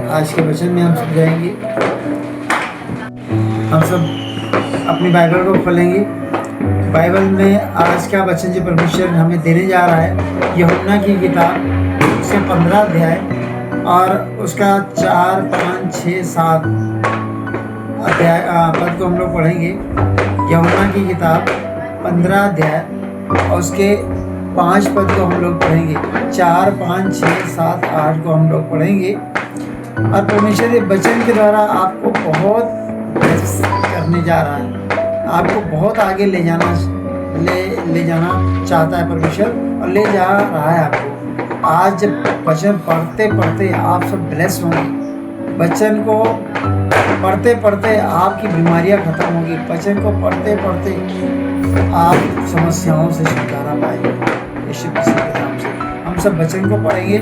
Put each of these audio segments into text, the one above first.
आज के वचन में हम समझाएंगे। हम सब अपनी बाइबल को खोलेंगे। बाइबल में आज का वचन जो परमेश्वर हमें देने जा रहा है, यूहन्ना की किताब उसके 15 अध्याय और उसका 4, 5, 6, 7 अध्याय पद को हम लोग पढ़ेंगे। यूहन्ना की किताब 15 अध्याय और उसके 5 पद को हम लोग पढ़ेंगे। 4, 5, 6, 7, 8 को हम लोग पढ़ेंगे। और परमेश्वर के वचन के द्वारा आपको बहुत करने जा रहा है, आपको बहुत आगे ले जाना चाहता है परमेश्वर, और ले जा रहा है आपको। आज जब वचन पढ़ते पढ़ते आप सब ब्लेस होंगे। वचन को पढ़ते पढ़ते आपकी बीमारियां खत्म होगी। वचन को पढ़ते पढ़ते आप समस्याओं से छुटकारा पाएंगे यीशु मसीह के नाम से। हम सब वचन को पढ़ेंगे।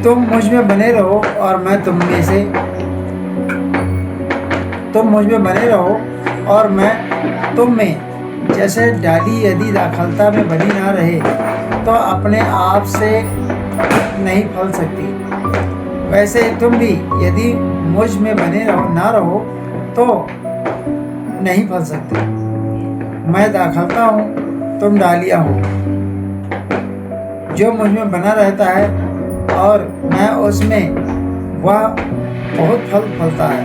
तुम मुझ में बने रहो और मैं तुम में बने रहो और मैं तुम में। जैसे डाली यदि दाखलता में बनी ना रहे तो अपने आप से नहीं फल सकती, वैसे तुम भी यदि मुझ में बने ना रहो तो नहीं फल सकते। मैं दाखलता हूँ, तुम डालियाँ हो। जो मुझ में बना रहता है और मैं उसमें, वह बहुत फल फलता है,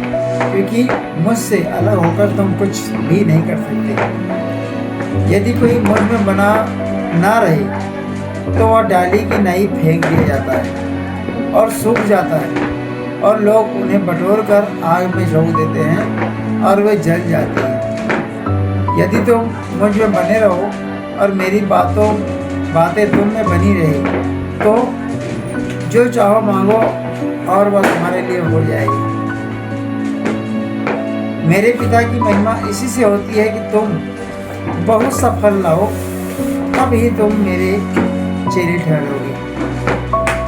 क्योंकि मुझसे अलग होकर तुम कुछ भी नहीं कर सकते। यदि कोई मुझ में बना ना रहे तो वह डाली की नहीं फेंक दिया जाता है और सूख जाता है, और लोग उन्हें बटोर कर आग में झोंक देते हैं और वे जल जाते हैं। यदि तुम मुझ में बने रहो और मेरी बातें तुम में बनी रहे तो जो चाहो मांगो और वह तुम्हारे लिए हो जाएगी। मेरे पिता की महिमा इसी से होती है कि तुम बहुत सफल लाओ, तब ही तुम मेरे चेले ठहरोगे।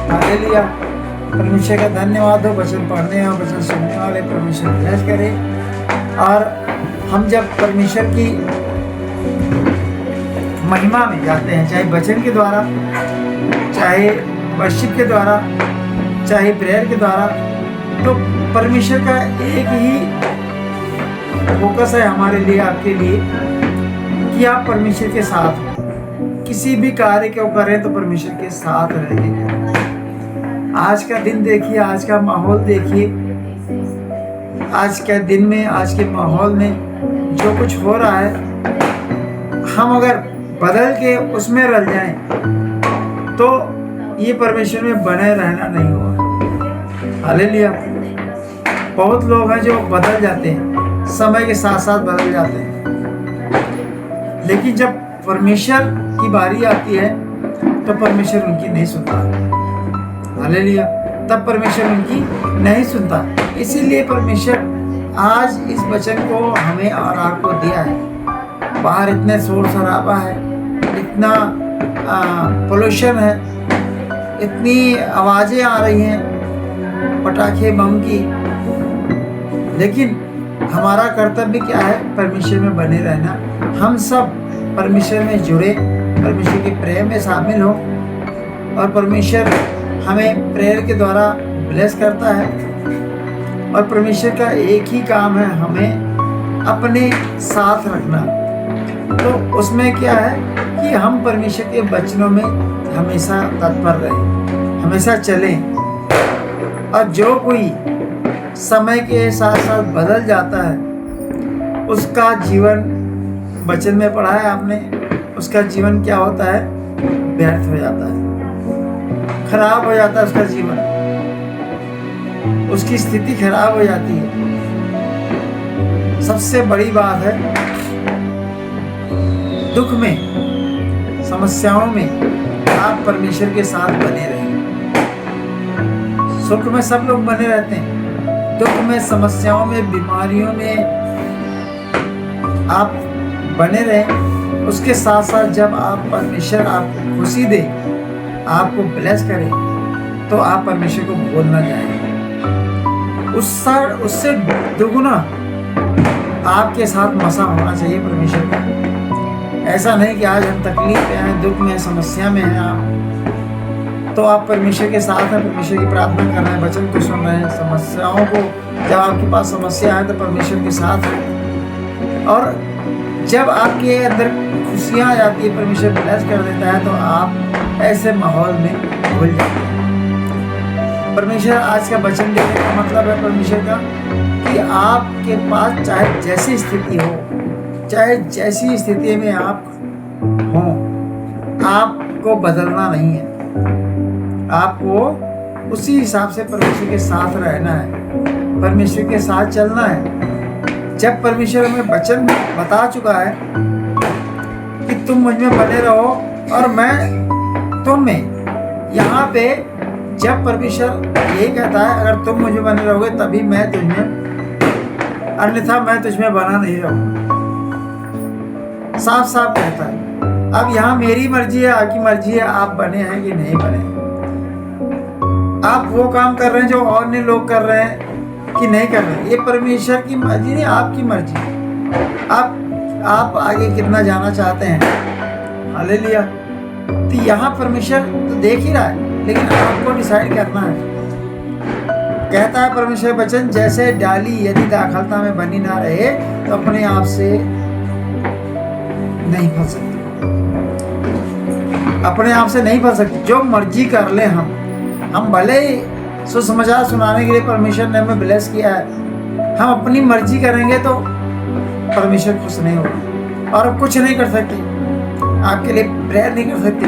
हालेलुया। परमेश्वर का धन्यवाद हो। वचन पढ़ने और वचन सुनने वाले परमेश्वर ब्लेस करे। और हम जब परमेश्वर की महिमा में जाते हैं, चाहे वचन के द्वारा, चाहे वर्शिप के द्वारा, चाहे प्रेयर के द्वारा, तो परमेश्वर का एक ही फोकस है हमारे लिए, आपके लिए, कि आप परमेश्वर के साथ हो। किसी भी कार्य को करें तो परमेश्वर के साथ रहेंगे। आज का दिन देखिए, आज का माहौल देखिए। आज के दिन में, आज के माहौल में जो कुछ हो रहा है, हम अगर बदल के उसमें रल जाएं तो ये परमेश्वर में बने रहना नहीं होगा। हालेलुया। बहुत लोग हैं जो बदल जाते हैं, समय के साथ साथ बदल जाते हैं, लेकिन जब परमेश्वर की बारी आती है तो परमेश्वर उनकी नहीं सुनता। हालेलुया। तब परमेश्वर उनकी नहीं सुनता। इसीलिए परमेश्वर आज इस वचन को हमें और आपको दिया है। बाहर इतने शोर शराबा है, इतना पोल्यूशन है, इतनी आवाज़ें आ रही हैं पटाखे बम की, लेकिन हमारा कर्तव्य क्या है? परमेश्वर में बने रहना। हम सब परमेश्वर में जुड़े, परमेश्वर के प्रेम में शामिल हो, और परमेश्वर हमें प्रेयर के द्वारा ब्लेस करता है। और परमेश्वर का एक ही काम है, हमें अपने साथ रखना। तो उसमें क्या है कि हम परमेश्वर के वचनों में हमेशा तत्पर रहें, हमेशा चलें। और जो कोई समय के साथ साथ बदल जाता है, उसका जीवन, वचन में पढ़ा है आपने, उसका जीवन क्या होता है? व्यर्थ हो जाता है, खराब हो जाता है उसका जीवन, उसकी स्थिति खराब हो जाती है। सबसे बड़ी बात है, दुख में, समस्याओं में आप परमेश्वर के साथ बने रहें। सुख में सब लोग बने रहते हैं, दुख में, समस्याओं में, बीमारियों में आप बने रहें। उसके साथ साथ जब आप परमेश्वर आपको खुशी दे, आपको ब्लेस करे, तो आप परमेश्वर को भूल ना जाएं। उससे दुगुना आपके साथ मसा होना चाहिए परमेश्वर का। ऐसा नहीं कि आज हम तकलीफ में हैं, दुख में, समस्या में हैं, आप तो आप परमेश्वर के साथ हैं, परमेश्वर की प्रार्थना कर रहे हैं, वचन को सुन रहे हैं, समस्याओं को, जब आपके पास समस्या है तो परमेश्वर के साथ है। और जब आपके अंदर खुशियाँ आ जाती है, परमेश्वर ब्लेस कर देता है, तो आप ऐसे माहौल में भूल जाते हैं। परमेश्वर आज का वचन देने का मतलब है परमेश्वर का कि आपके पास चाहे जैसी स्थिति हो, चाहे जैसी स्थिति में आप हों, आपको बदलना नहीं है, आपको उसी हिसाब से परमेश्वर के साथ रहना है, परमेश्वर के साथ चलना है। जब परमेश्वर हमें वचन बता चुका है कि तुम मुझ में बने रहो और मैं तुम में, यहाँ पे जब परमेश्वर ये कहता है अगर तुम मुझे बने रहोगे तभी मैं तुझ में, अन्यथा मैं तुझ में बना नहीं रहूँगा, साफ साफ कहता है। अब यहाँ मेरी मर्जी है, आपकी मर्जी है, आप बने हैं कि नहीं बने। आप वो काम कर रहे हैं जो और नहीं लोग कर रहे हैं कि नहीं कर रहे हैं, ये परमेश्वर की मर्जी नहीं, आपकी मर्जी। आप आगे कितना जाना चाहते हैं, हालेलुया। तो यहाँ परमेश्वर तो देख ही रहा है, लेकिन आपको डिसाइड करना है। कहता है परमेश्वर वचन, जैसे डाली यदि दाखलता में बनी ना रहे तो अपने आप से नहीं फल सकती, अपने आप से नहीं फल सकती। जो मर्जी कर ले हम भले ही सुसमाचार सुनाने के लिए परमेश्वर ने हमें ब्लेस किया है, हम अपनी मर्जी करेंगे तो परमेश्वर खुश नहीं होगा और कुछ नहीं कर सकते, आपके लिए प्रेयर नहीं कर सकते,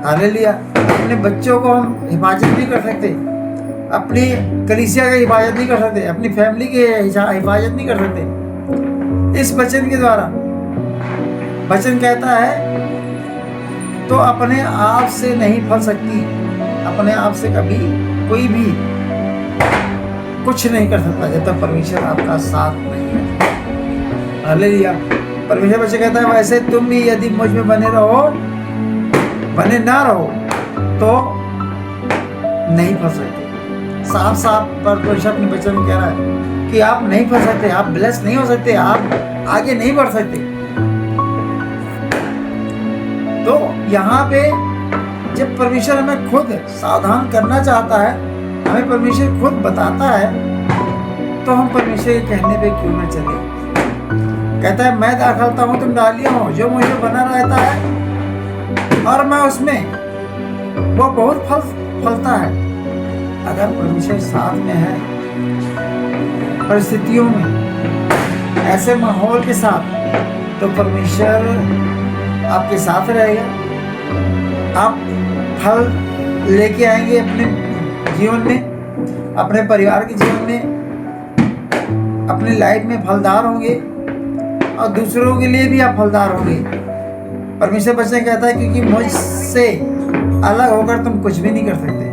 हालेलुया। अपने बच्चों को हम हिफाजत नहीं कर सकते, अपनी कलीसिया की हिफाजत नहीं कर सकते, अपनी फैमिली की हिफाजत नहीं कर सकते इस वचन के द्वारा। वचन कहता है तो अपने आप से नहीं फल सकती, अपने आप से कभी कोई भी कुछ नहीं कर सकता जब तक परमेश्वर आपका साथ नहीं है, हालेलुया। परमेश्वर वचन कहता है वैसे तुम भी यदि मुझ में बने रहो, बने ना रहो तो नहीं फंस सकते। साफ साफ परमेश्वर अपने वचन में कह रहा है कि आप नहीं फंस सकते, आप ब्लेस नहीं हो सकते, आप आगे नहीं बढ़ सकते। तो यहाँ पे जब परमेश्वर हमें खुद सावधान करना चाहता है, हमें परमेश्वर खुद बताता है, तो हम परमेश्वर के कहने पे क्यों न चले। कहता है मैं दाखलता हूँ तुम डालियाँ हो, जो मुझे बना रहता है और मैं उसमें, वो बहुत फलता है। अगर परमेश्वर साथ में है, परिस्थितियों में, ऐसे माहौल के साथ, तो परमेश्वर आपके साथ रहेगा, आप फल लेके आएंगे अपने जीवन में, अपने परिवार के जीवन में, अपनी लाइफ में फलदार होंगे और दूसरों के लिए भी आप फलदार होंगे। परमेश्वर वचन कहता है क्योंकि मुझसे अलग होकर तुम कुछ भी नहीं कर सकते,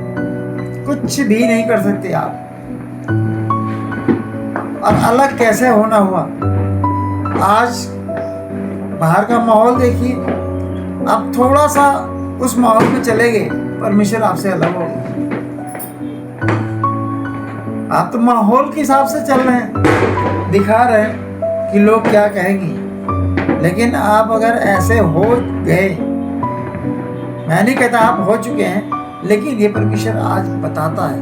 कुछ भी नहीं कर सकते आप। और अलग कैसे होना हुआ, आज बाहर का माहौल देखिए, आप थोड़ा सा उस माहौल में चले गए, परमेश्वर आपसे अलग हो गए। आप तो माहौल के हिसाब से चल रहे हैं, दिखा रहे हैं कि लोग क्या कहेंगे, लेकिन आप अगर ऐसे हो गए, मैं नहीं कहता आप हो चुके हैं, लेकिन ये परमेश्वर आज बताता है,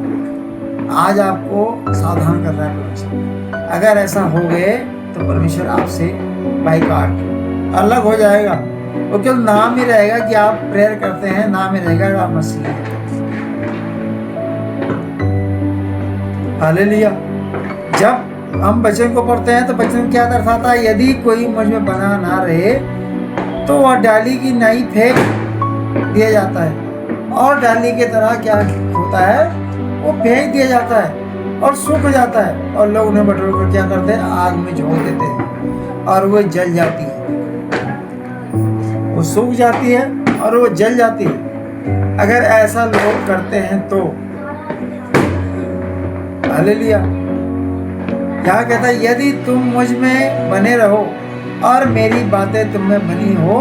आज आपको सावधान कर रहा है परमेश्वर। अगर ऐसा हो गए तो परमेश्वर आपसे बाइकाट अलग हो जाएगा। वो केवल नाम ही रहेगा कि आप प्रेयर करते हैं, नाम ही रहेगा कि आप मसीह हैं। हालेलुया। जब हम वचन को पढ़ते हैं तो वचन क्या दर्शाता है, यदि कोई मुझ में बना ना रहे तो वह डाली की नई फेंक दिया जाता है, और डाली की तरह क्या होता है, वो फेंक दिया जाता है और सूख जाता है, और लोग उन्हें बटोर कर क्या करते हैं, आग में झोंक देते हैं और वो जल जाती है, वो सूख जाती है और वो जल जाती है। अगर ऐसा लोग करते हैं तो हालेलुया। यहाँ कहता है यदि तुम मुझ में बने रहो और मेरी बातें तुम में बनी हो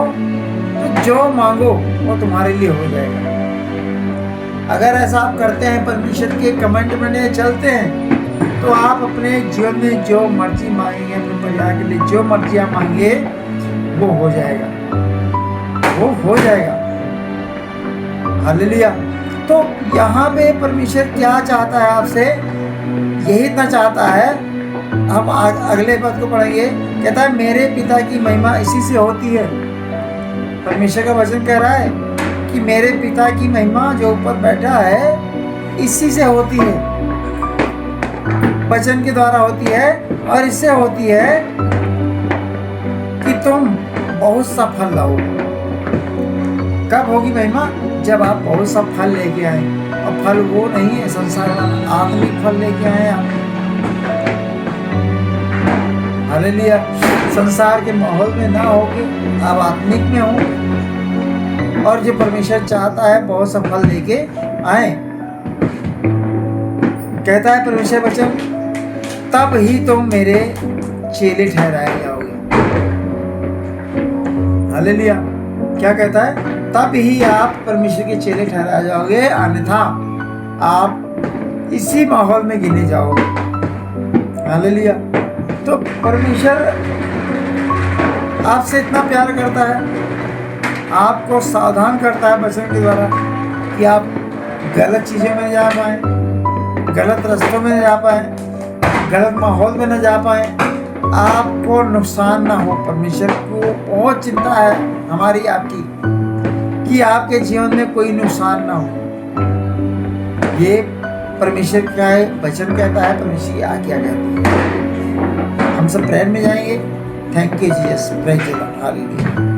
तो जो मांगो वो तुम्हारे लिए हो जाएगा। अगर ऐसा आप करते हैं, परमेश्वर के कमेंट में चलते हैं, तो आप अपने जीवन में जो मर्जी मांगेंगे, अपने परिवार के लिए जो मर्जी आप मांगे वो हो जाएगा, वो हो जाएगा। हालेलुया। तो यहाँ पे परमेश्वर क्या चाहता है आपसे, यही इतना चाहता है। हम अगले पद को पढ़ेंगे, कहता है मेरे पिता की महिमा इसी से होती है। परमेश्वर का वचन कह रहा है कि मेरे पिता की महिमा जो ऊपर बैठा है इसी से होती है, वचन के द्वारा होती है। और इससे होती है कि तुम बहुत सा फल लाओ। कब होगी महिमा? जब आप बहुत सा फल लेके आए। और फल वो नहीं है संसार वाला, आत्मिक फल लेके आए आप। हालेलुया। संसार के माहौल में ना होके आप आत्मिक में हो, और जो परमेश्वर चाहता है बहुत सा फल लेके आए। कहता है परमेश्वर वचन, तब ही तुम मेरे चेले ठहराए जाओगे। हालेलुया। क्या कहता है? तब ही आप परमेश्वर के चेले ठहराए जाओगे, अन्यथा आप इसी माहौल में गिने जाओगे। हालेलुया। तो परमेश्वर आपसे इतना प्यार करता है, आपको सावधान करता है वचन के द्वारा कि आप गलत चीज़ों में जा पाए, गलत रास्तों में जा पाए, गलत माहौल में न जा पाए, आपको नुकसान ना हो। परमेश्वर को बहुत चिंता है हमारी आपकी कि आपके जीवन में कोई नुकसान ना हो। ये परमेश्वर का वचन कहता है, परमेश्वर की आज्ञा कहती है। हम सब प्रेयर में जाएंगे। Thank you Jesus, praise the Lord, hallelujah.